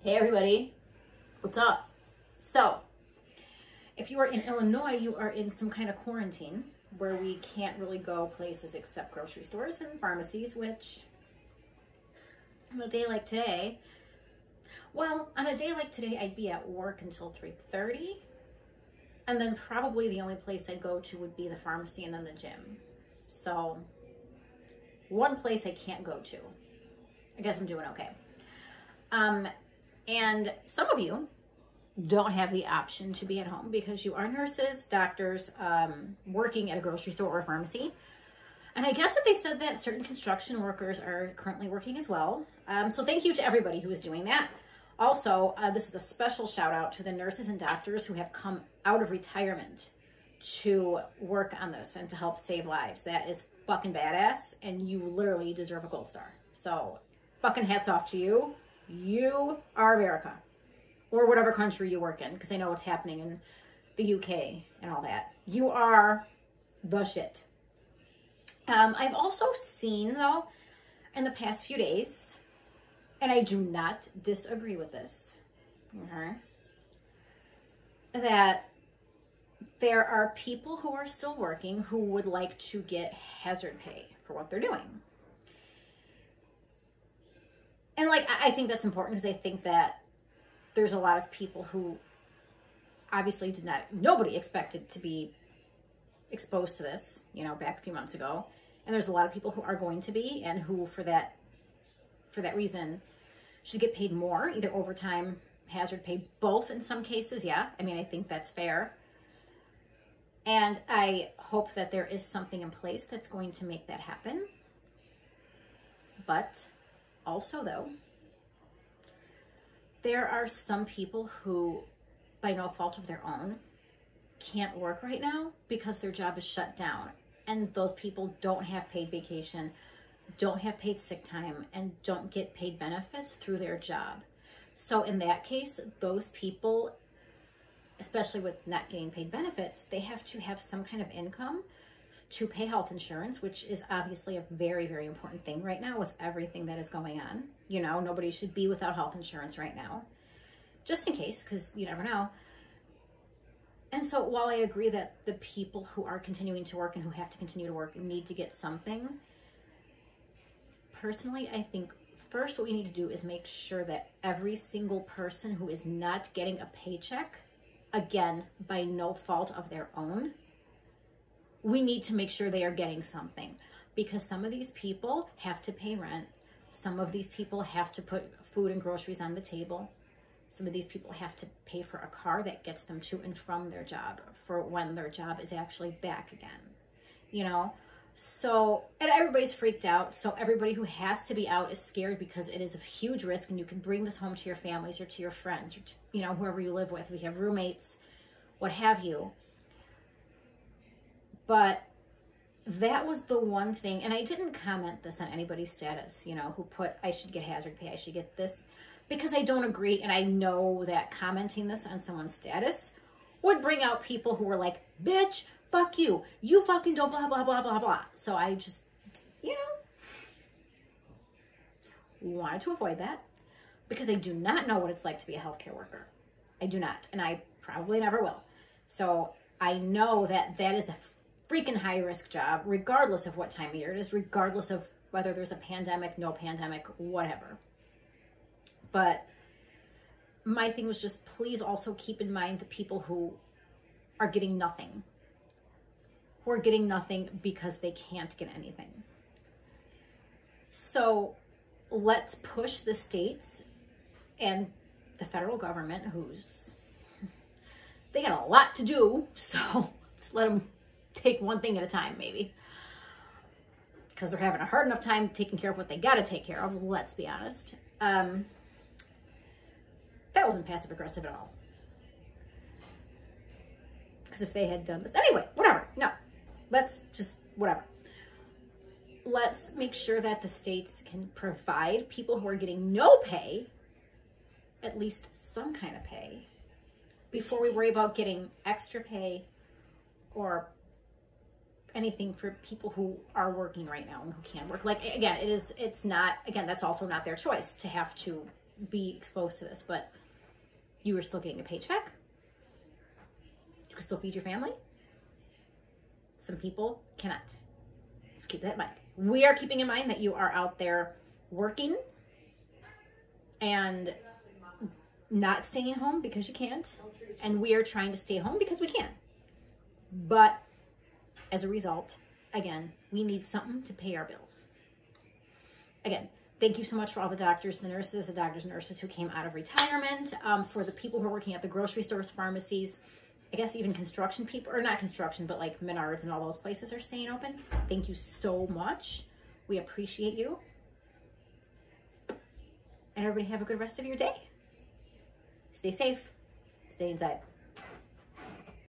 Hey everybody, what's up? So, if you are in Illinois, you are in some kind of quarantine where we can't really go places except grocery stores and pharmacies, which on a day like today, I'd be at work until 3:30, and then probably the only place I'd go to would be the pharmacy and then the gym. So, one place I can't go to. I guess I'm doing okay. And some of you don't have the option to be at home because you are nurses, doctors, working at a grocery store or a pharmacy. And I guess that they said that certain construction workers are currently working as well. So thank you to everybody who is doing that. Also, this is a special shout out to the nurses and doctors who have come out of retirement to work on this and to help save lives. That is fucking badass, and you literally deserve a gold star. So fucking hats off to you. You are America, or whatever country you work in, because I know what's happening in the UK and all that. You are the shit. I've also seen, though, in the past few days, and I do not disagree with this, that there are people who are still working who would like to get hazard pay for what they're doing. And, like, I think that's important because I think that there's a lot of people who obviously nobody expected to be exposed to this, back a few months ago. And there's a lot of people who are going to be, and who, for that reason, should get paid more, either overtime, hazard pay, both in some cases, yeah. I mean, I think that's fair. And I hope that there is something in place that's going to make that happen. But also, though, there are some people who, by no fault of their own, can't work right now because their job is shut down. And those people don't have paid vacation, don't have paid sick time, and don't get paid benefits through their job. So in that case, those people, especially with not getting paid benefits, they have to have some kind of income to pay health insurance, which is obviously a very, very important thing right now with everything that is going on. Nobody should be without health insurance right now, just in case, because you never know. And so while I agree that the people who are continuing to work and who have to continue to work need to get something, personally, I think first what we need to do is make sure that every single person who is not getting a paycheck, again, by no fault of their own, we need to make sure they are getting something, because some of these people have to pay rent. Some of these people have to put food and groceries on the table. Some of these people have to pay for a car that gets them to and from their job for when their job is actually back again, So, and everybody's freaked out. So everybody who has to be out is scared because it is a huge risk, and you can bring this home to your families or to your friends or to, whoever you live with. We have roommates, what have you. But that was the one thing, and I didn't comment this on anybody's status, who put, I should get hazard pay, I should get this, because I don't agree, and I know that commenting this on someone's status would bring out people who were like, bitch, fuck you, you fucking don't blah, blah, blah, blah, blah. So I just, wanted to avoid that, because I do not know what it's like to be a healthcare worker. I do not, and I probably never will. So I know that that is a freaking high risk job, regardless of what time of year it is, regardless of whether there's a pandemic, no pandemic, whatever. But my thing was just, please also keep in mind the people who are getting nothing, who are getting nothing because they can't get anything. So let's push the states and the federal government, they got a lot to do, so let's let them take one thing at a time, maybe, because they're having a hard enough time taking care of what they got to take care of, let's be honest. That wasn't passive aggressive at all, because if they had done this anyway, whatever, no, let's just whatever. Let's make sure that the states can provide people who are getting no pay at least some kind of pay before we worry about getting extra pay or anything for people who are working right now and who can work. Like, again, it's not, again, that's also not their choice to have to be exposed to this, but you are still getting a paycheck. You can still feed your family. Some people cannot. Just keep that in mind. We are keeping in mind that you are out there working and not staying home because you can't. And we are trying to stay home because we can. But as a result, again, we need something to pay our bills. Again, thank you so much for all the doctors, the nurses who came out of retirement, for the people who are working at the grocery stores, pharmacies, I guess even construction people, or not construction, but like Menards and all those places are staying open. Thank you so much. We appreciate you. And everybody have a good rest of your day. Stay safe. Stay inside.